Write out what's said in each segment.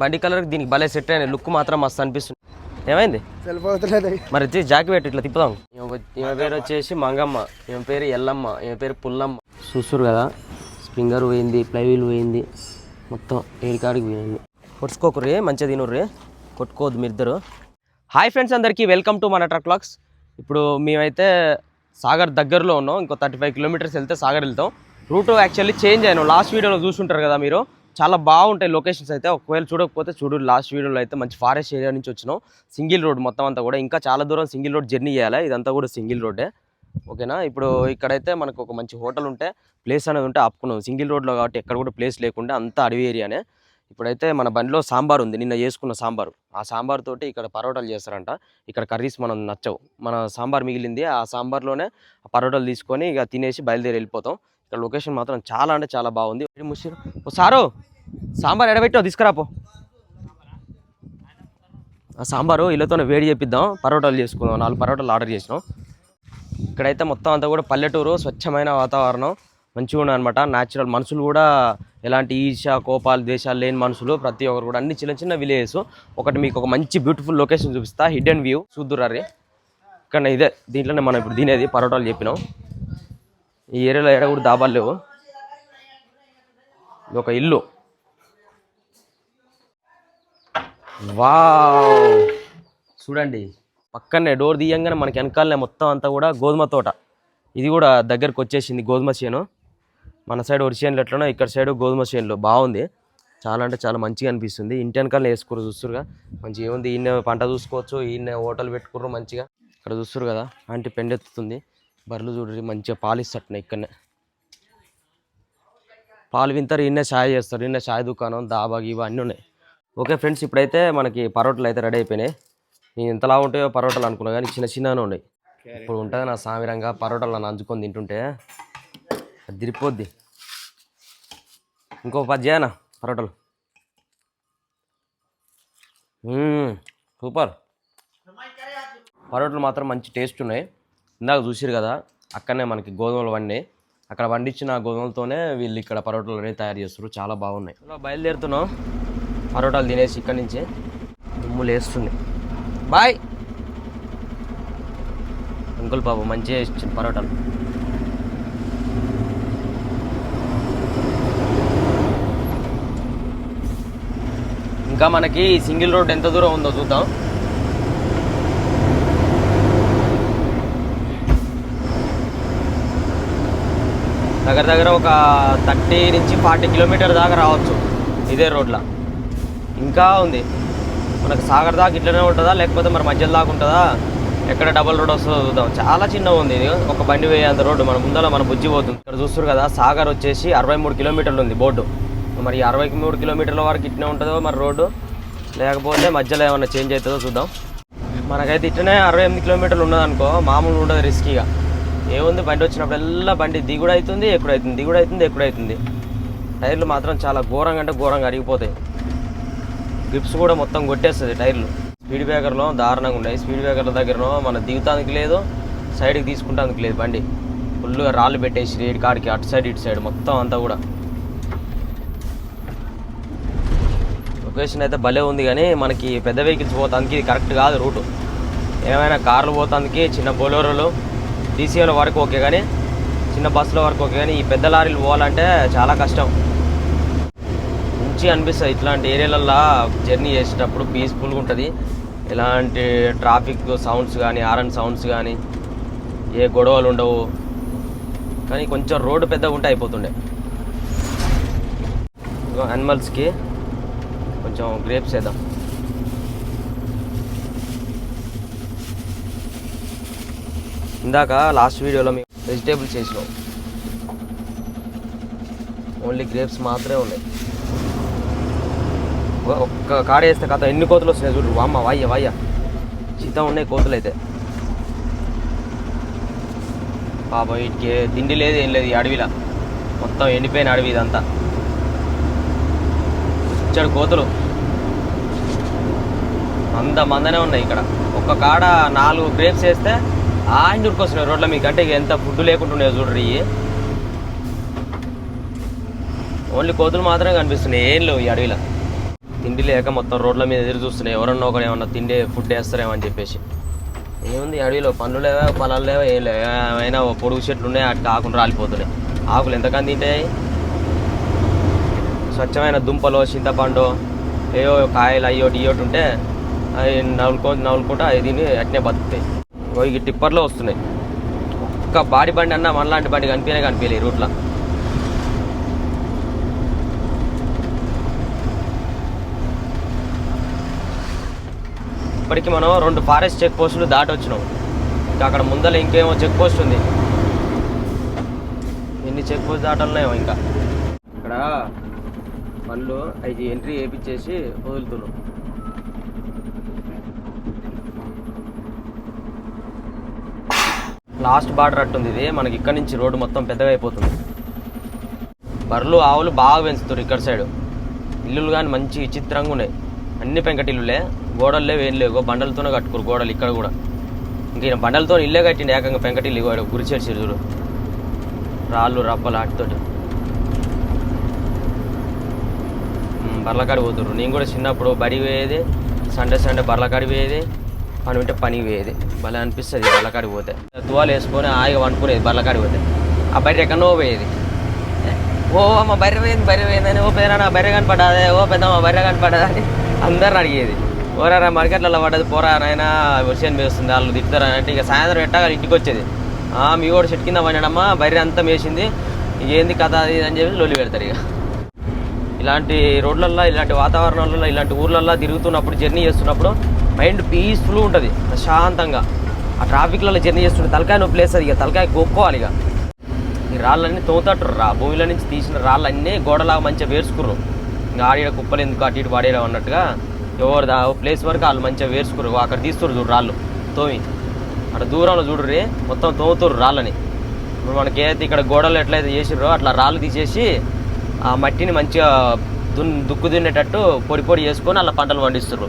బండి కలర్ దీనికి భలే సెట్ అయిన లుక్ మాత్రం మస్తు అనిపిస్తుంది. ఏమైంది మరి జాకి పెట్టి ఇట్లా తిప్పుదాం. ఈమె పేరు వచ్చేసి మంగమ్మ, ఈమె పేరు ఎల్లమ్మ, ఈమె పేరు పుల్లమ్మ. చూస్తురు కదా స్ప్రింగర్ పోయింది, ప్లైవీల్ పోయింది, మొత్తం ఏడికాడికి పోయింది. కొట్టుకోకుర్రీ, మంచిగా తినుర్రీ, కొట్టుకోవద్దు మీరిద్దరు. హాయ్ ఫ్రెండ్స్, అందరికీ వెల్కమ్ టు మన ట్రక్ వ్లాగ్స్. ఇప్పుడు మేమైతే సాగర్ దగ్గరలో ఉన్నాం. ఇంకో 35 కిలోమీటర్స్ వెళ్తే సాగర్ వెళ్తాం. రూట్ యాక్చువల్లీ చేంజ్ అయినాం. లాస్ట్ వీడియోలో చూసుంటారు కదా మీరు, చాలా బాగుంటాయి లొకేషన్స్ అయితే. ఒకవేళ చూడకపోతే చూడు, లాస్ట్ వీడియోలో అయితే మంచి ఫారెస్ట్ ఏరియా నుంచి వచ్చినాం. సింగిల్ రోడ్ మొత్తం అంతా కూడా, ఇంకా చాలా దూరం సింగిల్ రోడ్ జర్నీ చేయాలి. ఇదంతా కూడా సింగిల్ రోడ్డే, ఓకేనా. ఇప్పుడు ఇక్కడైతే మనకు ఒక మంచి హోటల్ ఉంటే, ప్లేస్ అనేది ఉంటే ఆపుకున్నాం. సింగిల్ రోడ్లో కాబట్టి ఎక్కడ కూడా ప్లేస్ లేకుండా అంతా అడవి ఏరియానే. ఇప్పుడైతే మన బండిలో సాంబార్ ఉంది, నిన్న చేసుకున్న సాంబారు. ఆ సాంబార్ తోటి ఇక్కడ పరోటాలు చేస్తారంట. ఇక్కడ కర్రీస్ మనం నచ్చవు, మన సాంబార్ మిగిలింది. ఆ సాంబార్లోనే పరోటాలు తీసుకొని ఇక తినేసి బయలుదేరి వెళ్ళిపోతాం. ఇక్కడ లొకేషన్ మాత్రం చాలా అంటే చాలా బాగుంది. ఓ సారు, సాంబార్ ఎడబెట్టో తీసుకురాపో. ఆ సాంబారు ఇళ్ళతోనే వేడి చేపిద్దాం, పరోటాలు చేసుకుందాం. 4 పరోటాలు ఆర్డర్ చేసినాం. ఇక్కడైతే మొత్తం అంతా కూడా పల్లెటూరు, స్వచ్ఛమైన వాతావరణం, మంచిగా ఉన్నాయి అనమాట. న్యాచురల్ మనుషులు కూడా ఎలాంటి ఈర్ష్య కోపాలు దేశాలు లేని మనుషులు, ప్రతి ఒక్కరు కూడా. అన్ని చిన్న చిన్న విలేజెస్. ఒకటి మీకు ఒక మంచి బ్యూటిఫుల్ లొకేషన్ చూపిస్తా, హిడెన్ వ్యూ చూద్దురారి. ఇక్కడ ఇదే, దీంట్లోనే మనం ఇప్పుడు తినేది పరోటాలు చెప్పినాం. ఈ ఏరియాలో ఎక్కడ కూడా దాబాలు లేవు. ఇది ఒక ఇల్లు, వావ్ చూడండి. పక్కనే డోర్ తీయంగానే మనకి వెనకాలనే మొత్తం అంతా కూడా గోధుమ తోట. ఇది కూడా దగ్గరకు వచ్చేసింది, గోధుమ చేను. మన సైడ్ వరి చేనులు ఎట్లనో ఇక్కడ సైడ్ గోధుమ చేనులు. బాగుంది, చాలా అంటే చాలా మంచిగా అనిపిస్తుంది. ఇంటి వెనకాలనే వేసుకోరు, చూస్తురుగా మంచిగా ఏముంది. ఈయన పంట చూసుకోవచ్చు, ఈయన హోటల్ పెట్టుకుర్రు మంచిగా. ఇక్కడ చూస్తురు కదా ఆంటీ పెండెత్తుతుంది. బర్రెలు చూడరు, మంచిగా పాలు ఇస్తట్టున్నాయి. ఇక్కడనే పాలు వింటారు, ఈయన ఛాయ్ చేస్తారు. ఈయన ఛాయ్ దుకాణం, దాబా గీబా అన్నీ ఉన్నాయి. ఓకే ఫ్రెండ్స్, ఇప్పుడైతే మనకి పరోటాలు అయితే రెడీ అయిపోయినాయి. నేను ఎంతలా ఉంటాయో పరోటాలు అనుకున్నా కానీ చిన్న చిన్నగానే ఉన్నాయి. ఇప్పుడు ఉంటుంది నా సామిరంగా పరోటాలు నన్ను అంచుకొని తింటుంటే అది తిరిగిపోద్ది. ఇంకో 10 చేయనా పరోటాలు. సూపర్, పరోటాలు మాత్రం మంచి టేస్ట్ ఉన్నాయి. ఇందాక చూసిరు కదా అక్కడనే మనకి గోధుమలు వండినాయి. అక్కడ వండించిన గోధుమలతోనే వీళ్ళు ఇక్కడ పరోటాలు అనేవి తయారు చేస్తారు. చాలా బాగున్నాయి. బయలుదేరుతున్నాం పరోటాలు తినేసి. ఇక్కడి నుంచి దుమ్ములు వేస్తుంది. బాయ్ అంకుల్ బాబు, మంచిగా ఇచ్చింది పరోటాలు. ఇంకా మనకి సింగిల్ రోడ్ ఎంత దూరం ఉందో చూద్దాం. దగ్గర దగ్గర ఒక 30 నుంచి 40 కిలోమీటర్ దాకా రావచ్చు ఇదే రోడ్లో. ఇంకా ఉంది మనకు సాగర్ దాకా ఇట్లనే ఉంటుందా, లేకపోతే మరి మధ్యలో దాకా ఉంటుందా, ఎక్కడ డబల్ రోడ్ వస్తుందో చూద్దాం. చాలా చిన్నగా ఉంది ఇది, ఒక బండి వేయంత రోడ్డు. మన ముందర మన బుజ్జి పోతుంది. ఇక్కడ చూస్తారు కదా సాగర్ వచ్చేసి 63 కిలోమీటర్లు ఉంది బోర్డు. మరి 63 కిలోమీటర్ల వరకు ఇట్నే ఉంటుందో మరి రోడ్డు, లేకపోతే మధ్యలో ఏమన్నా చేంజ్ అవుతుందో చూద్దాం. మనకైతే ఇట్లనే 68 కిలోమీటర్లు ఉన్నదనుకో, మామూలు ఉండదు, రిస్కీగా. ఏముంది, బండి వచ్చినప్పుడల్లా బండి దిగుడు అవుతుంది, ఎప్పుడు అవుతుంది, దిగుడు అవుతుంది, ఎప్పుడు అవుతుంది. టైర్లు మాత్రం చాలా ఘోరంగా అంటే ఘోరంగా అరిగిపోతాయి. గ్రిప్స్ కూడా మొత్తం కొట్టేస్తుంది టైర్లు. స్పీడ్ బ్రేకర్లో దారుణంగా ఉన్నాయి. స్పీడ్ బ్రేకర్ల దగ్గరనో మన దిగుతానికి లేదు, సైడ్కి తీసుకుంటానికి లేదు. బండి ఫుల్గా రాళ్ళు పెట్టేసి రేడి కాడికి, అటు సైడ్ ఇటు సైడ్ మొత్తం అంతా కూడా. లొకేషన్ అయితే భలే ఉంది, కానీ మనకి పెద్ద వెహికల్స్ పోతానికి ఇది కరెక్ట్ కాదు రూటు. ఏమైనా కార్లు పోతానికి, చిన్న బొలోరోలు డీసీఎల వరకు ఓకే, కానీ చిన్న బస్సుల వరకు ఓకే, కానీ ఈ పెద్ద లారీలు పోవాలంటే చాలా కష్టం. మంచిగా అనిపిస్తుంది ఇట్లాంటి ఏరియాలల్లో జర్నీ చేసేటప్పుడు. పీస్ఫుల్గా ఉంటుంది, ఎలాంటి ట్రాఫిక్ సౌండ్స్ కానీ, హారన్ సౌండ్స్ కానీ, ఏ గొడవలు ఉండవు. కానీ కొంచెం రోడ్డు పెద్దగా ఉంటే అయిపోతుండే. యానిమల్స్కి కొంచెం గ్రేప్స్ వేద్దాం. ఇందాక లాస్ట్ వీడియోలో మేము వెజిటేబుల్స్ చేసినాం, ఓన్లీ గ్రేప్స్ మాత్రమే ఉన్నాయి. ఒక్క కాడ వేస్తే కథ ఎన్ని కోతులు వస్తున్నాయి చూడు. వామ్మ వాయ్య వాయ్య చిత్తం ఉన్నాయి కోతులు అయితే. పాప వీటికి తిండి లేదు, ఏం లేదు. ఈ అడవిలా మొత్తం ఎండిపోయిన అడవి ఇదంతా. ఇచ్చాడు కోతులు మందనే ఉన్నాయి ఇక్కడ. ఒక్క కాడ 4 గ్రేప్స్ వేస్తే ఆయన దొరికొస్తున్నాయి రోడ్ల మీకు. అంటే ఎంత ఫుడ్ లేకుండా ఉన్నాయో చూడరు. ఓన్లీ కోతులు మాత్రమే కనిపిస్తున్నాయి, ఏం లేవు ఈ అడవిలో. తిండి లేక మొత్తం రోడ్ల మీద ఎదురు చూస్తున్నాయి, ఎవరన్నా ఒకరు ఏమన్నా తిండి ఫుడ్ వేస్తారేమో అని చెప్పేసి. ఏముంది అడవిలో పండ్లు లేవా, పొలాలు లేవా, ఏం లేవా, ఏమైనా పొడుగు చెట్లు ఉన్నాయి, అటు ఆకులు రాలిపోతున్నాయి. ఆకులు ఎంతకని తింటాయి? స్వచ్ఛమైన దుంపలు, చింతపండు, ఏవో కాయలు అయ్యోటి ఇయ్యోటి ఉంటే అవి నవ్వుకుంటూ అవి తిని అట్నే బతుకుతాయి. ఈ టిప్పర్లో వస్తున్నాయి. ఒక్క బాడీ బండి అన్నా మనలాంటి బండి కనిపించలే ఈ రూట్లో. ఇప్పటికి మనం 2 ఫారెస్ట్ చెక్ పోస్టులు దాటి వచ్చినాం. ఇంకా అక్కడ ముందర ఇంకేమో చెక్ పోస్ట్ ఉంది. ఎన్ని చెక్ పోస్ట్ దాటాలనేమో ఇంకా. ఇక్కడ పనులు అవి ఎంట్రీ వేయించేసి వదులుతున్నాం. లాస్ట్ బార్డర్ అట్టుంది ఇది. మనకి ఇక్కడ నుంచి రోడ్డు మొత్తం పెద్దగా అయిపోతుంది. బర్రెలు ఆవులు బాగా పెంచుతారు ఇక్కడ సైడు. ఇల్లులు కానీ మంచి విచిత్రంగా ఉన్నాయి. అన్ని పెంకటిల్లులే, గోడల్లో ఏం లేవు, బండలతోనే కట్టుకోరు గోడలు. ఇక్కడ కూడా ఇంక బండలతో ఇల్లే కట్టిండి ఏకంగా పెంకటిల్లు. గురిచేడు చూడు, రాళ్ళు రప్పలు వాటితోటి బర్లకాడి పోతుర్రు. నేను కూడా చిన్నప్పుడు బడి పోయేది, సండే బర్లకాడి పోయేది, పని ఉంటే పనికి పోయేది. భలే అనిపిస్తుంది బర్లకాడికి పోతే. తువాలు వేసుకొని హాయిగా వండుకునేది బర్లకాడికి పోతే. ఆ బర్రె ఎక్కడో పోయేది. ఓ అమ్మ బర్రె పోయిందని, ఓ పెద్ద నా బర్రె కనపడ్డాదే, ఓ పెద్దమ్మ బర్రె కనపడ్డదా అని అందరిని అడిగేది. ఓరారా మార్కెట్లలో పడ్డది, పోరా నాయన వర్షం వేస్తుంది, వాళ్ళు తిప్పుతారా అంటే ఇక సాయంత్రం ఎట్టగా ఇంటికి వచ్చేది. మీ కూడా చెట్టు కింద పడినాడమ్మా, బర్రె అంతా మేసింది, ఏంది కథ అది అని చెప్పి లొల్లి పెడతారు. ఇక ఇలాంటి రోడ్లల్లో, ఇలాంటి వాతావరణాలలో, ఇలాంటి ఊర్లల్లో తిరుగుతున్నప్పుడు, జర్నీ చేస్తున్నప్పుడు మైండ్ పీస్ఫుల్గా ఉంటుంది, ప్రశాంతంగా. ఆ ట్రాఫిక్లలో జర్నీ చేస్తుంటే తలకాయ నొప్పి లేస్తుంది. ఇక తలకాయ గోక్కోవాలి. ఇక ఈ రాళ్ళన్నీ తోతట్టుర్రు, భూమిలో నుంచి తీసిన రాళ్ళన్నీ గోడలాగా మంచిగా వేర్చుకుర్రు. ఇంకా ఆడిడ కుప్పలు ఎందుకు అటు ఇటు పడేయడం అన్నట్టుగా ఎవరు ప్లేస్ వరకు వాళ్ళు మంచిగా వేర్చుకుర్రు. అక్కడ తీస్తుర్రు చూడు రాళ్ళు తోమి, అక్కడ దూరంలో చూడుర్రి మొత్తం తోముతుర్రు రాళ్ళని. ఇప్పుడు మనకి ఏదైతే ఇక్కడ గోడలు ఎట్లయితే చేసిర్రో అట్లా రాళ్ళు తీసేసి ఆ మట్టిని మంచిగా దుక్కు దున్నేటట్టు పొడి చేసుకొని అలా పంటలు పండిస్తుర్రు.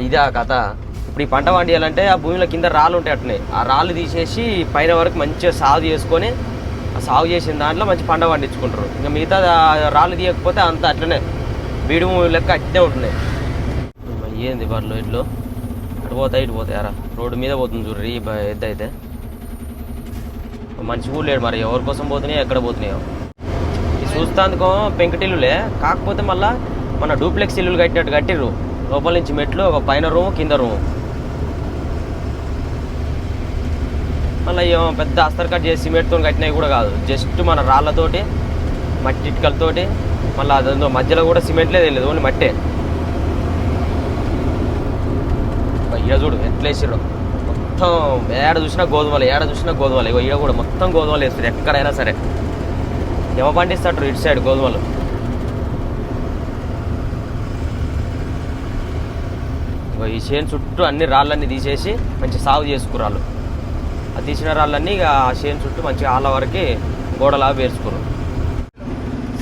ఇదే ఆ కథ. ఇప్పుడు ఈ పంట పండియాలంటే ఆ భూమిలో కింద రాళ్ళు ఉంటాయి, అట్నే ఆ రాళ్ళు తీసేసి పైన వరకు మంచిగా సాగు చేసుకొని, ఆ సాగు చేసిన దాంట్లో మంచి పంట పండించుకుంటారు. ఇంకా మిగతా రాళ్ళు తీయకపోతే అంతా అట్లనే బీడు లెక్క అట్నే ఉంటున్నాయి. ఏంది బర్రెలు ఇట్లు అటు పోతాయి ఇటు పోతాయి. అరా రోడ్డు మీద పోతుంది చూడు ఈ ఎద్దు అయితే. మంచి కూడా లేడు మరి, ఎవరి కోసం పోతున్నాయో ఎక్కడ పోతున్నాయో. ఇది చూస్తాందుకో పెంకటిల్లులే, కాకపోతే మళ్ళీ మన డూప్లెక్స్ ఇల్లులు కట్టినట్టు కట్టిర్రు. లోపల నుంచి మెట్లు, ఒక పైన రూము కింద రూము. మళ్ళీ పెద్ద అస్తర్ కట్ చేసి సిమెంట్తో కట్టినవి కూడా కాదు, జస్ట్ మన రాళ్ళతోటి మట్టి ఇటుకలతోటి. మళ్ళీ అదంతా మధ్యలో కూడా సిమెంట్లే తెలియదు, ఓన్లీ మట్టే. ఇక చూడు ఎట్లేసిర్రు, మొత్తం ఏడ చూసినా గోధుమలు, ఇగో ఇక కూడా మొత్తం గోధుమలు వేస్తారు ఎక్కడైనా సరే. ఏమో పండిస్తాడు ఇటు సైడ్ గోధుమలు. ఈ చేను చుట్టూ అన్ని రాళ్ళన్నీ తీసేసి మంచి సాగు చేసుకురాళ్ళు. ఆ తీసిన రాళ్ళన్నీ ఇక ఆ చేను చుట్టూ మంచిగా ఆళ్ళ వరకు గోడలా వేసుకురు.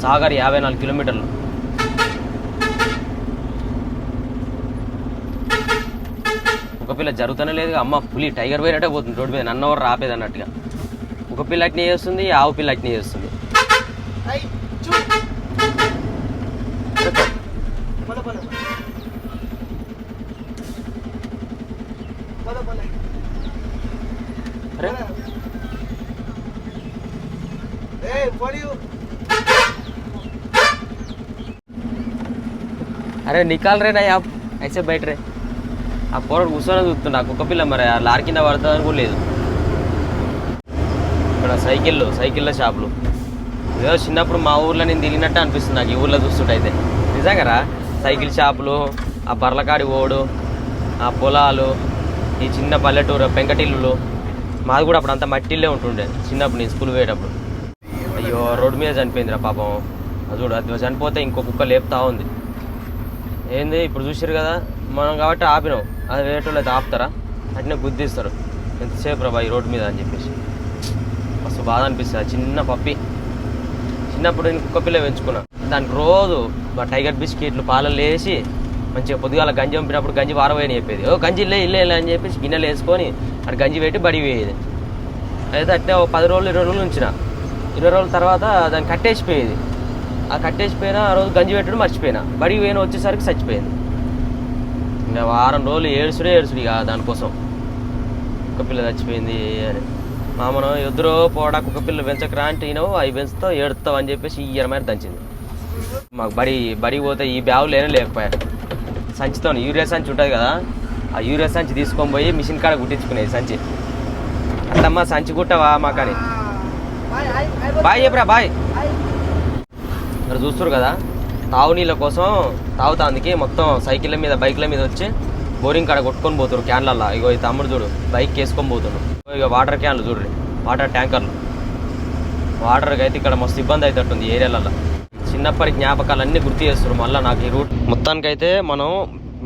సాగర్ 54 కిలోమీటర్లు. ఒక పిల్ల జరుగుతూనే లేదుగా. అమ్మ పులి టైగర్ పోయినట్టే పోతుంది రోడ్డు మీద, నన్ను ఎవరు రాపేది అన్నట్టుగా. ఒక పిల్ల అట్నే చేస్తుంది, ఆవు పిల్ల అట్నే చేస్తుంది. అరే నికాల్ రే నా అయితే బయట రే. ఆ పోరాడు కూర్చొని చూస్తుండే ఆ కుక్క పిల్ల, మరి ఆ లారీ కింద పడుతుందని కూడా లేదు. ఇక్కడ సైకిళ్ళ షాపులు. ఏదో చిన్నప్పుడు మా ఊర్లో నేను తిరిగినట్టే అనిపిస్తుంది నాకు ఈ ఊర్లో చూస్తుంటే. అయితే నిజంగా సైకిల్ షాపులు, ఆ బర్లకాడి ఓడు, ఆ పొలాలు, ఈ చిన్న పల్లెటూరు పెంకటిల్లులు. మాది కూడా అప్పుడు అంతా మట్టిల్లే ఉంటుండే చిన్నప్పుడు, నేను స్కూల్ పోయేటప్పుడు. అయ్యో రోడ్డు మీద చనిపోయిందిరా పాపం. అది చూడు, అది చనిపోతే ఇంకో కుక్క లేపుతా ఉంది. ఏంది ఇప్పుడు చూసారు కదా మనం కాబట్టి ఆపినాం, అది వేరేటోళ్ళు అయితే ఆపుతారా? అట్నే గుద్దిస్తారు. ఎంతసేపు రా ఈ రోడ్డు మీద అని చెప్పేసి మస్తు బాధ అనిపిస్తుంది. చిన్న పప్పి, చిన్నప్పుడు నేను కుక్క పిల్ల పెంచుకున్నా. దానికి రోజు మా టైగర్ బిస్కెట్లు పాలలు వేసి మంచిగా పొద్దుగాల గంజి పంపినప్పుడు గంజి వారపోయని చెప్పేది. ఓ గంజి ఇల్లే అని చెప్పేసి గిన్నెలు వేసుకొని అక్కడ గంజి పెట్టి బడి పోయేది. అయితే అట్నే 10 రోజులు 20 రోజులు ఉంచిన. 20 రోజుల తర్వాత దాన్ని కట్టేసిపోయేది. ఆ కట్టేసిపోయినా ఆ రోజు గంజి పెట్టడం మర్చిపోయినా, బడికి పోయిన వచ్చేసరికి చచ్చిపోయింది. ఇంకా వారం రోజులు ఏడుసుడే ఇక దానికోసం కుక్కపిల్ల చచ్చిపోయింది అని. మనం ఎదురో పోడా కుక్కపిల్ల పెంచకరా అంటే ఈనవు అవి పెంచుతావు ఏడుస్తావు అని చెప్పేసి ఇయ్యరమైన దంచింది. మాకు బడికి పోతే ఈ బ్యాగులు లేకపోయారు. సంచితో యూరియా సంచి ఉంటుంది కదా, ఆ యూరియా సంచి తీసుకొని పోయి మిషన్ కాడ కుట్టించుకునేది సంచి. అట్లమ్మా సంచి కుట్టవా మాకని. బాయ్ చెప్పరా బాయ్. మరి చూస్తారు కదా తాగునీళ్ళ కోసం తాగుతాందుకి మొత్తం సైకిళ్ళ మీద బైక్ల మీద వచ్చి బోరింగ్ కాడ కొట్టుకొని పోతారు క్యాన్లల్లో. ఇగో ఈ తమ్ముడు చూడు బైక్ వేసుకొని పోతున్నాడు. ఇక వాటర్ క్యాన్లు చూడండి, వాటర్ ట్యాంకర్లు. వాటర్కి అయితే ఇక్కడ మస్తు ఇబ్బంది అవుతుంటుంది ఏరియాలలో. చిన్నప్పటి జ్ఞాపకాలు అన్నీ గుర్తు చేస్తారు మళ్ళీ నాకు ఈ రూట్. మొత్తానికైతే మనం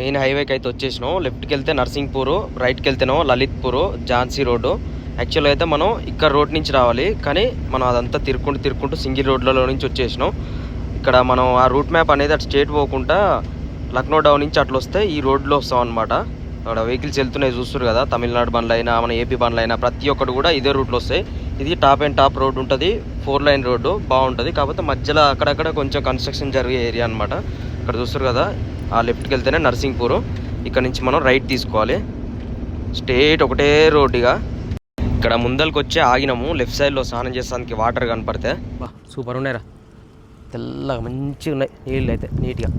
మెయిన్ హైవేకి అయితే వచ్చేసినాం. లెఫ్ట్కి వెళ్తే నర్సింగ్పూర్, రైట్కి వెళ్తేనో లలిత్పూర్, ఝాన్సీ రోడ్డు. యాక్చువల్గా అయితే మనం ఇక్కడ రోడ్ నుంచి రావాలి, కానీ మనం అదంతా తిరుక్కుంటూ సింగిల్ రోడ్లలో నుంచి వచ్చేసినాం. ఇక్కడ మనం ఆ రూట్ మ్యాప్ అనేది అటు స్టేట్ పోకుండా లక్నో డౌన్ నుంచి అట్లా వస్తే ఈ రోడ్లో వస్తాం అనమాట. అక్కడ వెహికల్స్ వెళ్తున్నాయి చూస్తారు కదా, తమిళనాడు బండ్లు అయినా మన ఏపీ బండ్లు అయినా ప్రతి ఒక్కటి కూడా ఇదే రూట్లో వస్తాయి. ఇది టాప్ అండ్ టాప్ రోడ్ ఉంటుంది, 4 లైన్ రోడ్డు బాగుంటుంది. కాకపోతే మధ్యలో అక్కడక్కడ కొంచెం కన్స్ట్రక్షన్ జరిగే ఏరియా అనమాట. ఇక్కడ చూస్తారు కదా, ఆ లెఫ్ట్కి వెళ్తేనే నర్సింగ్పూర్. ఇక్కడ నుంచి మనం రైట్ తీసుకోవాలి, స్ట్రేట్ ఒకటే రోడ్డుగా. ఇక్కడ ముందరికి వచ్చి ఆగినాము. లెఫ్ట్ సైడ్లో స్నానం చేస్తానికి వాటర్ కనపడితే బా సూపర్ ఉన్నాయిరా, తెల్లగా మంచిగా ఉన్నాయి నీళ్ళు అయితే. నీట్గా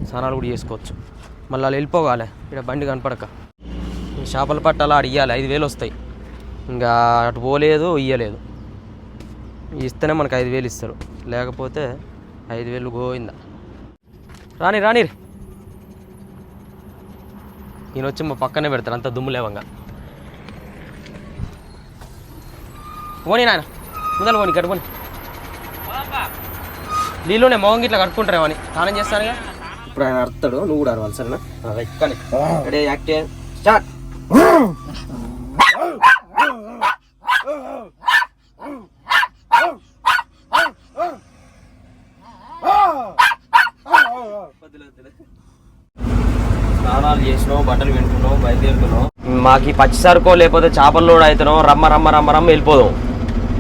స్నానాలు కూడా చేసుకోవచ్చు. మళ్ళీ అలా వెళ్ళిపోవాలి ఇక్కడ బండి కనపడక. చేపల పట్టాల ఆడ ఇవ్వాలి, 5,000 వస్తాయి. ఇంకా అటు పోలేదు ఇయ్యలేదు. ఇస్తేనే మనకు 5,000 ఇస్తారు, లేకపోతే 5,000 గోయిందా. రాని ఈయన వచ్చి మా పక్కనే పెడతారు, అంత దుమ్ము లేవంగా. పోనీ నాయన ముందర పోనీ కట్టుకొని. నీళ్ళునే మొహం గిట్లా కట్టుకుంటారేమో అని స్నానం చేస్తానుగా. ఇప్పుడు ఆయన అరుతాడు, నువ్వు కూడా అరవాలి సరేనా. కానీ రెడీ యాక్టింగ్ స్టార్ట్. స్నానాలు చేసినావు, బట్టలు వింటున్నావు, బయలుదేరుతున్నావు. మాకు ఈ పచ్చిసరుకో లేకపోతే చేపల లోడ్ అవుతున్నావు, రమ్మ వెళ్ళిపోదాం.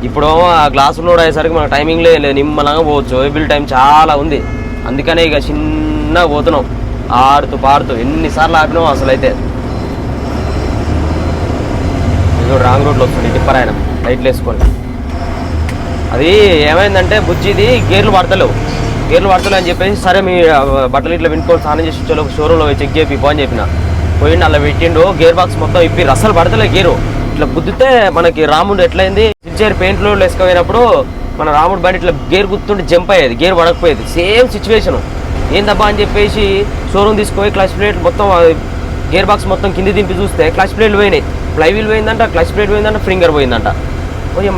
ఇప్పుడు ఆ గ్లాసు లోడ్ అయ్యేసరికి మనకు టైమింగ్ లేదు, నిమ్మలంగా పోవచ్చు. ఎబిల్ టైం చాలా ఉంది, అందుకనే ఇక చిన్నగా పోతున్నాం ఆడుతూ పాడుతూ. ఎన్నిసార్లు ఆపినాం అసలు. అయితే ఇది రాంగ్ రోడ్లో వస్తుంది టిప్పర్ ఆయన లైట్లు వేసుకోండి. అది ఏమైందంటే బుజ్జిది గేర్లు పడతలేవు అని చెప్పేసి, సరే మీ బట్టలు ఇట్లా వినుకొని స్నానం చేసి వచ్చే షోరూంలో పోయి చెక్ చేపి అని చెప్పిన. పోయిండు అలా పెట్టిండు, గేర్ బాక్స్ మొత్తం ఇప్పి అసలు పడతలే గేరు. ఇట్లా గుద్దితే మనకి రాముడు ఎట్లయింది, సిన్సియర్ పెయింట్లో వేసుకుపోయినప్పుడు మన రాముడు బండి ఇట్లా గేర్ గుర్తుంటే జంప్ అయ్యేది, గేర్ పడకపోయేది. Same situation. ఏందబ్బా అని చెప్పేసి షోరూమ్ తీసుకుపోయి క్లచ్ ప్లేట్ మొత్తం గేర్ బాక్స్ మొత్తం కింది దింపి చూస్తే క్లచ్ ప్లేట్లు పోయినాయి, ఫ్లైవీల్ పోయిందంట, క్లచ్ ప్లేట్ పోయిందంట, ఫింగర్ పోయిందంట.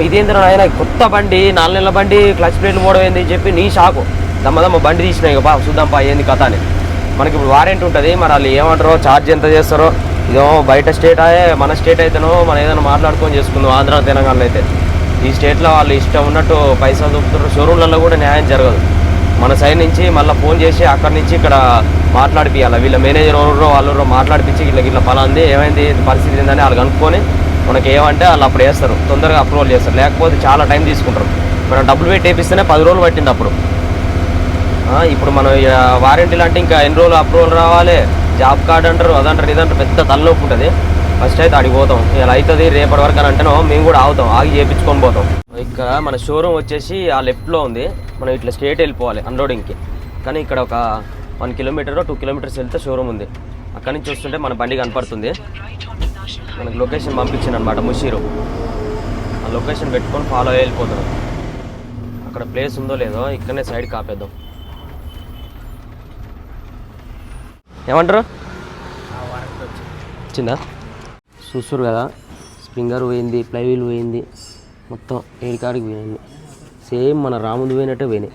ఇదేంద్ర ఆయన కొత్త బండి 4 నెలల బండి క్లచ్ ప్లేట్లు పోవడం చెప్పి నీ షాకు. దమ్మదమ్మ బండి తీసినాయి బా చూద్దాంపా ఏంది కథ అని. మనకి ఇప్పుడు వారెంటీ ఉంటుంది, మరి వాళ్ళు ఏమంటారో ఛార్జ్ ఎంత చేస్తారో. ఇదో బయట స్టేట్ మన స్టేట్ అయితేనో మనం ఏదైనా మాట్లాడుకొని చేసుకుందాం. ఆంధ్ర తెలంగాణలో అయితే ఈ స్టేట్లో వాళ్ళు ఇష్టం ఉన్నట్టు పైసలు దొరుకుతారు. షోరూమ్లలో కూడా న్యాయం జరగదు. మన సైడ్ నుంచి మళ్ళీ ఫోన్ చేసి అక్కడి నుంచి ఇక్కడ మాట్లాడిపియాలి. వీళ్ళ మేనేజర్ ఎవరో వాళ్ళు మాట్లాడిపించి ఇట్లా పలాంది ఏమైంది పరిస్థితి ఏందని వాళ్ళు కనుక్కొని మనకి ఏమంటే వాళ్ళు అప్పుడు వేస్తారు, తొందరగా అప్రూవల్ చేస్తారు. లేకపోతే చాలా టైం తీసుకుంటారు. మనం డబ్బులు పెట్టి వేపిస్తేనే 10 రోజులు పట్టింది అప్పుడు. ఇప్పుడు మనం వారంటీలు అంటే ఇంకా ఎన్ని రోజులు అప్రూవల్ రావాలి, జాబ్ కార్డు అంటారు, అదంటారు ఇదంటారు, పెద్ద తలనొప్పి ఉంటుంది. ఫస్ట్ అయితే అడిగి పోతాం, ఇలా అవుతుంది రేపటి వరకు అని అంటేనో మేము కూడా ఆగుతాం, ఆగి చేయించుకొని పోతాం. ఇక్కడ మన షోరూమ్ వచ్చేసి ఆ లెఫ్ట్లో ఉంది. మనం ఇట్లా స్ట్రేట్ వెళ్ళిపోవాలి అన్లోడింగ్కి. కానీ ఇక్కడ ఒక 1 కిలోమీటర్ 2 కిలోమీటర్స్ వెళ్తే షోరూమ్ ఉంది. అక్కడి నుంచి వస్తుంటే మన బండి కనపడుతుంది. మనకు లొకేషన్ పంపించింది అనమాట ముషీరు. ఆ లొకేషన్ పెట్టుకొని ఫాలో అయ్యి వెళ్ళిపోతున్నాం. అక్కడ ప్లేస్ ఉందో లేదో ఇక్కడనే సైడ్ కాపేద్దాం. ఏమంటారు వచ్చిందా చూస్తురు కదా, స్ప్రింగర్ పోయింది, ఫ్లైవీల్ పోయింది, మొత్తం 7 కాడికి పోయింది. సేమ్ మన రాముందు పోయినట్టే పోయినాయి.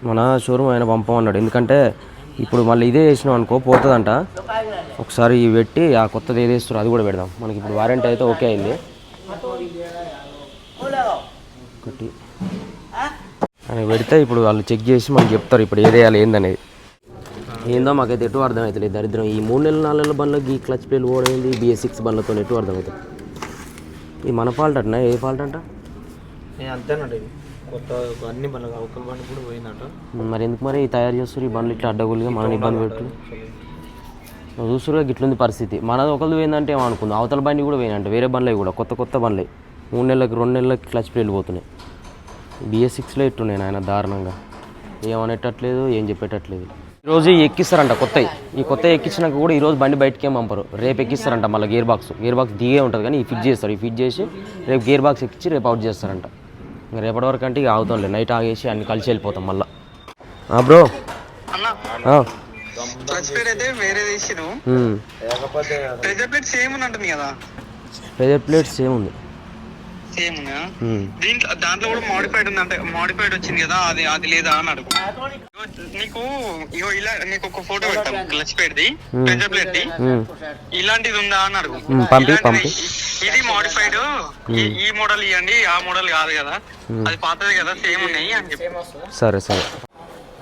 మన షోరూమ్ ఆయన పంపమన్నాడు, ఎందుకంటే ఇప్పుడు మళ్ళీ ఇదే చేసినాం అనుకో పోతుందంట. ఒకసారి ఇవి పెట్టి ఆ కొత్తది ఏది వేస్తారో అది కూడా పెడదాం. మనకి ఇప్పుడు వారంటీ అయితే ఓకే అయింది. ఒకటి అని పెడితే ఇప్పుడు వాళ్ళు చెక్ చేసి మనకి చెప్తారు ఇప్పుడు ఏది వేయాలి ఏందనేది. ఏందో మాకైతే ఎటు అర్థమవుతుంది దరిద్రం. ఈ 3 నెలల 4 నెలల బండ్లకి ఈ క్లచ్ ప్లేలు పోవడం BS6 బండ్లతో ఎటు అర్థమవుతుంది. ఇది మన ఫాల్ట్ అంటున్నా, ఏ ఫాల్ట్ అంట అంతేనండి. కొత్త అన్ని బండ్లు అవతల బండి కూడా పోయిందట. మరి ఎందుకు మరి తయారు చేస్తారు ఈ బండ్లు ఇట్లా అడ్డగోలుగా మనని ఇబ్బంది పెట్టు చూస్తురుగా గిట్లుంది పరిస్థితి. మనది ఒకళ్ళు పోయిందంటే ఏమనుకుంది, అవతల బండి కూడా పోయినంటే వేరే బండ్లు కూడా కొత్త బండ్లు 3 నెలలకి 2 నెలలకి క్లచ్ ప్లేట్లు పోతున్నాయి. BS6లో ఇట్టున్నాయి ఆయన దారుణంగా, ఏమనేటట్లేదు ఏం చెప్పేటట్లేదు. ఈరోజు ఎక్కిస్తారంట ఈ కొత్త ఎక్కించినాక కూడా ఈరోజు బండి బయటకి ఏం పంపరు, రేపు ఎక్కిస్తారంట. మళ్ళీ గేర్ బాక్స్ దిగే ఉంటుంది కానీ ఫిట్ చేస్తారు, ఈ ఫిట్ చేసి రేపు గేర్ బాక్స్ ఎక్కించి రేపు అవుట్ చేస్తారంట. ఇంకా రేపటి వరకు అంటే ఇక అవుతాంలే, నైట్ ఆగేసి అన్ని కలిసి వెళ్ళిపోతాం మళ్ళీ. బ్రో ప్రెజర్ ప్లేట్ సేమ్ ఉంది. దాంట్లో కూడా మోడిఫైడ్ ఉంది, అంటే మోడిఫైడ్ వచ్చింది కదా, అది లేదా అని అడుగు. నీకు ఇలా నీకు ఒక ఫోటో పెడతాం క్లచ్ ప్లేట్ది, ప్రెజర్ ప్లేట్ది, ఇలాంటిది ఉందా అని అడుగు. ఇది మోడిఫైడ్, ఈ మోడల్ ఇవ్వండి, ఆ మోడల్ కాదు కదా, అది పాతది కదా, సేమ్ ఉన్నాయి అని చెప్పి. సరే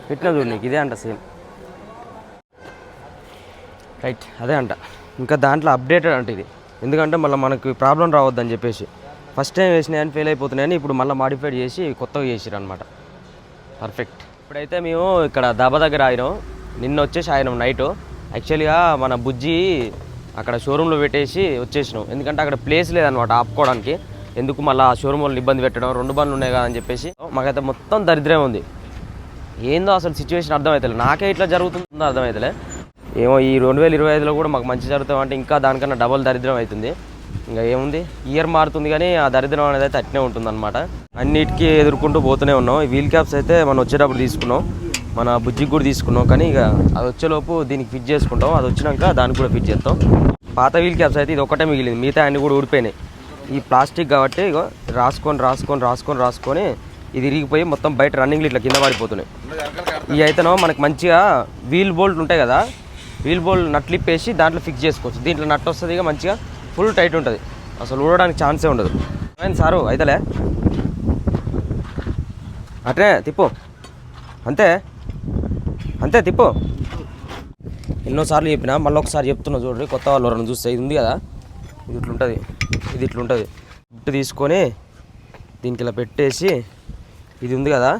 పెట్టినా చూడు, నీకు ఇదే అంట సేమ్ రైట్, అదే అంట. ఇంకా దాంట్లో అప్డేటెడ్ అంటే ఇది, ఎందుకంటే మళ్ళీ మనకు ప్రాబ్లం రావద్దని చెప్పేసి ఫస్ట్ టైం వేసినాయని ఫెయిల్ అయిపోతున్నాయని ఇప్పుడు మళ్ళీ మాడిఫైడ్ చేసి కొత్తగా చేసిరు అనమాట. పర్ఫెక్ట్. ఇప్పుడైతే మేము ఇక్కడ దాబా దగ్గర ఆగినాం, నిన్న వచ్చేసి ఆగినాం నైటు. యాక్చువల్గా మన బుజ్జి అక్కడ షోరూంలో పెట్టేసి వచ్చేసినాం, ఎందుకంటే అక్కడ ప్లేస్ లేదనమాట ఆపుకోవడానికి. ఎందుకు మళ్ళీ ఆ షోరూమ్ వాళ్ళని ఇబ్బంది పెట్టడం, 2 బండ్లు ఉన్నాయి కదా అని చెప్పేసి మాకైతే మొత్తం దరిద్రం ఉంది. ఏందో అసలు సిచ్యువేషన్ అర్థమవుతలే, నాకే ఇట్లా జరుగుతుందో అర్థమవుతలే. ఏమో ఈ 2025లో కూడా మాకు మంచి జరుగుతామంటే ఇంకా దానికన్నా డబల్ దరిద్రం అవుతుంది. ఇంకా ఏముంది, ఇయర్ మారుతుంది కానీ ఆ దరిద్రం అనేది అయితే అట్నే ఉంటుంది అనమాట. అన్నిటికీ ఎదుర్కొంటూ పోతూనే ఉన్నాం. ఈ వీల్ క్యాప్స్ అయితే మనం వచ్చేటప్పుడు తీసుకున్నాం, మన బుజ్జికి కూడా తీసుకున్నాం, కానీ ఇక అది వచ్చేలోపు దీనికి ఫిట్ చేసుకుంటాం, అది వచ్చినాక దానికి కూడా ఫిట్ చేస్తాం. పాత వీల్ క్యాప్స్ అయితే ఇది ఒకటే మిగిలింది, మిగతా అన్నీ కూడా ఊడిపోయినాయి. ఈ ప్లాస్టిక్ కాబట్టి ఇక రాసుకొని ఇది ఇరిగిపోయి మొత్తం బయట రన్నింగ్లు ఇట్లా కింద పడిపోతున్నాయి. ఇవి అయితేనో మనకు మంచిగా వీల్ బోల్ట్ ఉంటాయి కదా, వీల్ బోల్ట్ నట్లిప్పేసి దాంట్లో ఫిక్స్ చేసుకోవచ్చు. దీంట్లో నట్ వస్తుంది, ఇక మంచిగా ఫుల్ టైట్ ఉంటుంది, అసలు ఊడడానికి ఛాన్సే ఉండదు. సారు అయితలే అట్నే తిప్పు, అంతే తిప్పు. ఎన్నోసార్లు చెప్పినా మళ్ళీ ఒకసారి చెప్తున్నా చూడండి, కొత్త వాళ్ళు ఎవరైనా చూస్తే. ఇది ఉంది కదా, ఇది ఇట్లుంటుంది. బుట్టు తీసుకొని దీనికి ఇలా పెట్టేసి, ఇది ఉంది కదా,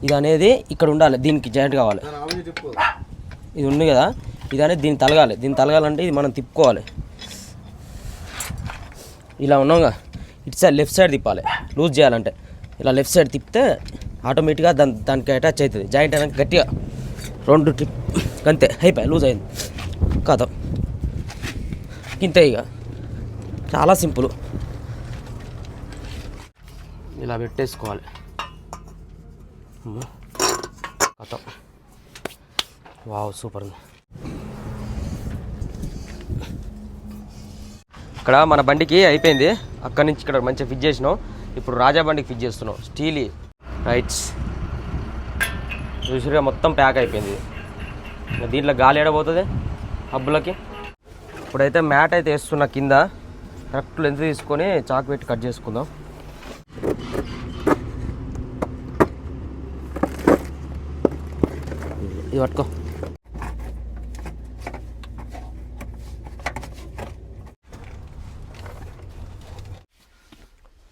ఇది అనేది ఇక్కడ ఉండాలి, దీనికి జాయింట్ కావాలి. ఇది ఉంది కదా, ఇది అనేది దీన్ని తలగాలంటే ఇది మనం తిప్పుకోవాలి. ఇలా ఉన్నాగా, ఇటు సైడ్ లెఫ్ట్ సైడ్ తిప్పాలి. లూజ్ చేయాలంటే ఇలా లెఫ్ట్ సైడ్ తిప్పితే ఆటోమేటిక్గా దానికి అటాచ్ అవుతుంది. జాయింట్ అయినాక గట్టిగా 2 ట్రిప్ అంతే, అయిపోయి లూజ్ అయింది కాదు ఇంతే. ఇక చాలా సింపుల్, ఇలా పెట్టేసుకోవాలి. కథ వావ్, సూపర్ ఉంది. ఇక్కడ మన బండికి అయిపోయింది, అక్కడి నుంచి ఇక్కడ మంచిగా ఫిట్ చేసినాం. ఇప్పుడు రాజా బండికి ఫిట్ చేస్తున్నాం, స్టీలీ రైట్స్ చూసిగా మొత్తం ప్యాక్ అయిపోయింది. దీంట్లో గాలి ఎడబోతుంది హబ్బులకి. ఇప్పుడైతే మ్యాట్ అయితే వేస్తున్నా కింద, కరెక్ట్ లెంత్ తీసుకొని చాకు పెట్టి కట్ చేసుకుందాం. ఇది పట్టుకో.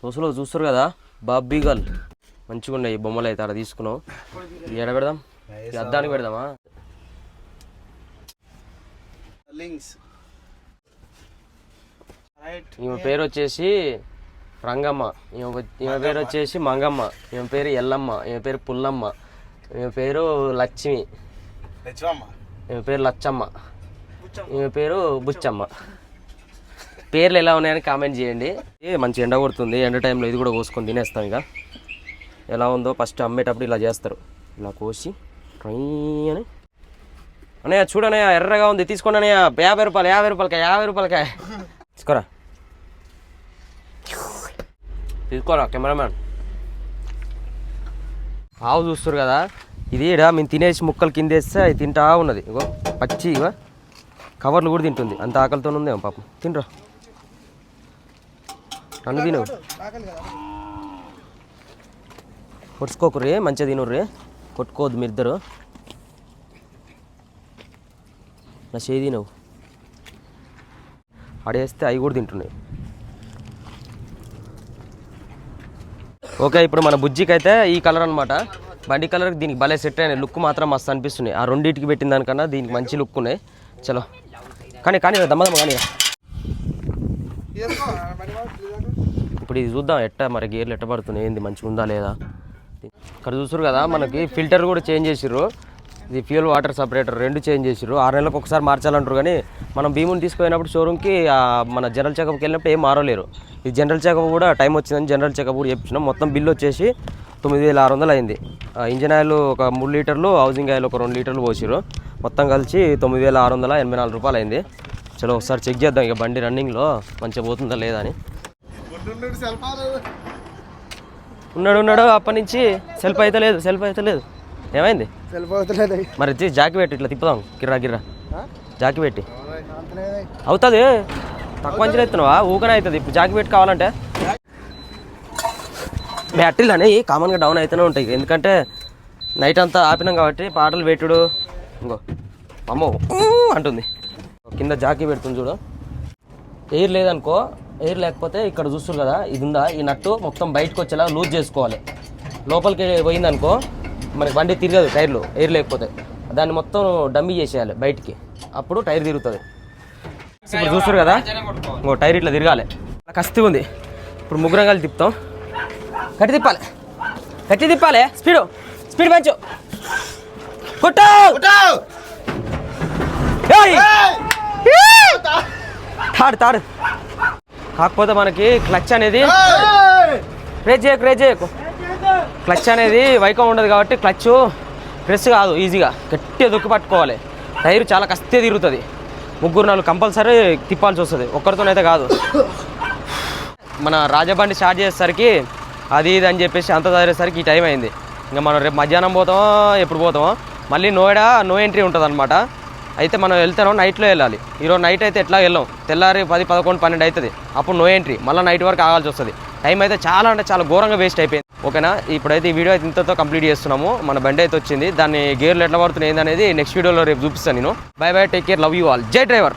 దోశలో చూస్తారు కదా, బాబీ గర్ల్ మంచిగా ఉన్నాయి ఈ బొమ్మలు అయితే. అక్కడ తీసుకున్నాం, ఎడ పెడదాం, అద్దానికి పెడదామా? ఈమె పేరు వచ్చేసి రంగమ్మ, ఈమె పేరు వచ్చేసి మంగమ్మ, ఈమె పేరు ఎల్లమ్మ, ఈమె పేరు పుల్లమ్మ, ఈమె పేరు లక్ష్మి, ఈమె పేరు లచ్చమ్మ, ఈమె పేరు బుచ్చమ్మ. పేర్లు ఎలా ఉన్నాయని కామెంట్ చేయండి. మంచి ఎండ కొడుతుంది, ఎండ టైంలో ఇది కూడా కోసుకొని తినేస్తాం. ఇక ఎలా ఉందో ఫస్ట్ అమ్మేటప్పుడు ఇలా చేస్తారు, ఇలా కోసి ట్రై అని. అన్నయ్య చూడనయ్య, ఎర్రగా ఉంది, తీసుకోండి అన్నయ్య, 50 రూపాయలకాయ తీసుకోరా కెమెరామ్యాన్. ఆవు చూస్తారు కదా, ఇది మేము తినేసి ముక్కలు కిందేస్తే అది తింటా ఉన్నది. ఇగో పచ్చి, ఇగో కవర్లు కూడా తింటుంది, అంత ఆకలితో ఉందేమో పాపం. తినరా, నన్ను తిను, కొట్టుకోకుర్రీ, మంచిగా తినుర్రీ, కొట్టుకోవద్దు మీ ఇద్దరు. నా చేయి తినవు, ఆడేస్తే అవి కూడా తింటున్నాయి. ఓకే, ఇప్పుడు మన బుజ్జికి అయితే ఈ కలర్ అనమాట. బండి కలర్ దీనికి భలే సెట్ అయినాయి. లుక్ మాత్రం మస్తు అనిపిస్తున్నాయి. ఆ రెండింటికి పెట్టిన దానికన్నా దీనికి మంచి లుక్ ఉన్నాయి. చలో కానీ దమ్మదమ్మ కానీ ఇప్పుడు ఇది చూద్దాం మరి గేర్లు ఎట్ట పడుతున్నాయి, ఏంది మంచిగా ఉందా లేదా. ఇక్కడ చూసారు కదా, మనకి ఫిల్టర్ కూడా చేంజ్ చేసిర్రు. ఇది ఫ్యూయల్ వాటర్ సపరేటర్ రెండు చేంజ్ చేసిర్రు. 6 నెలలకు ఒకసారి మార్చాలంటారు. కానీ మనం భీముని తీసుకుపోయినప్పుడు షోరూమ్కి మన జనరల్ చెకప్కి వెళ్ళినప్పుడు ఏం మారలేరు. ఈ జనరల్ చెకప్ కూడా టైం వచ్చిందని జనరల్ చెకప్ కూడా చెప్తున్నాం. మొత్తం బిల్లు వచ్చేసి 9600 అయింది. ఇంజిన్ ఆయిల్ ఒక 3 లీటర్లు, హౌసింగ్ ఆయిల్ ఒక 2 లీటర్లు పోసిర్రు. మొత్తం కలిసి 9684 రూపాయలు అయింది. చలో ఒకసారి చెక్ చేద్దాం ఇక బండి రన్నింగ్లో మంచిగా పోతుందా లేదా అని. ఉన్నాడు అప్పటి నుంచి సెల్ఫ్ అయితే లేదు. ఏమైంది? మరి జాకి పెట్టి ఇట్లా తిప్పుదాం, గిర్రా జాకి పెట్టి అవుతుంది. తక్కువ అంచనా ఎత్తున్నావా? ఊకనే అవుతుంది. ఇప్పుడు జాకి పెట్టి కావాలంటే బ్యాటరీలు అనేవి కామన్గా డౌన్ అవుతూనే ఉంటాయి. ఎందుకంటే నైట్ అంతా ఆపినాం కాబట్టి పాటలు పెట్టుడు. ఇంకో అమ్మో అంటుంది. కింద జాకీ పెడుతుంది చూడు. ఎయిర్ లేదనుకో, ఎయిర్ లేకపోతే ఇక్కడ చూస్తారు కదా, ఇది ఉందా, ఈ నట్టు మొత్తం బయటకు వచ్చేలా లూజ్ చేసుకోవాలి. లోపలికి పోయిందనుకో మనకి బండి తిరగదు టైర్లు, ఎయిర్ లేకపోతే. దాన్ని మొత్తం డమ్మీ చేసేయాలి బయటికి, అప్పుడు టైర్ తిరుగుతుంది. ఇప్పుడు చూస్తారు కదా, ఇంకో టైర్ ఇట్లా తిరగాలి. కస్తి ఉంది. ఇప్పుడు ముగ్గురం కలిసి తిప్పుతాం. గట్టి తిప్పాలి. స్పీడ్ పెంచు. తాడు. కాకపోతే మనకి క్లచ్ అనేది ప్రెస్ చేయకు. క్లచ్ అనేది వైకం ఉండదు కాబట్టి క్లచ్ ప్రెస్ కాదు, ఈజీగా గట్టిగా దొక్కి పట్టుకోవాలి. టైర్ చాలా కస్తే తిరుగుతుంది. 3-4 కంపల్సరీ తిప్పాల్సి వస్తుంది, ఒక్కరితోనైతే కాదు. మన రాజబండి స్టార్ట్ చేసేసరికి అది ఇది అని చెప్పేసి అంత చదివేసరికి ఈ టైం అయింది. ఇంకా మనం రేపు మధ్యాహ్నం పోతామో ఎప్పుడు పోతామో. మళ్ళీ నో ఎంట్రీ ఉంటుంది అనమాట. అయితే మనం వెళ్తానో నైట్లో వెళ్ళాలి. ఈరోజు నైట్ అయితే ఎట్లా వెళ్ళాం, తెల్లారి 10, 11, 12 అవుతుంది. అప్పుడు నో ఎంట్రీ, మళ్ళీ నైట్ వరకు ఆగాల్సి వస్తుంది. టైం అయితే చాలా ఘోరంగా వేస్ట్ అయిపోయింది. ఓకేనా, ఇప్పుడైతే ఈ వీడియో అయితే ఇంతతో కంప్లీట్ చేస్తున్నాము. మన బండి అయితే వచ్చింది. దాన్ని గేర్లు ఎట్లా పడుతున్నాయి అనేది నెక్స్ట్ వీడియోలో రేపు చూపిస్తాను నేను. Bye take care, love you all. జై డ్రైవర్.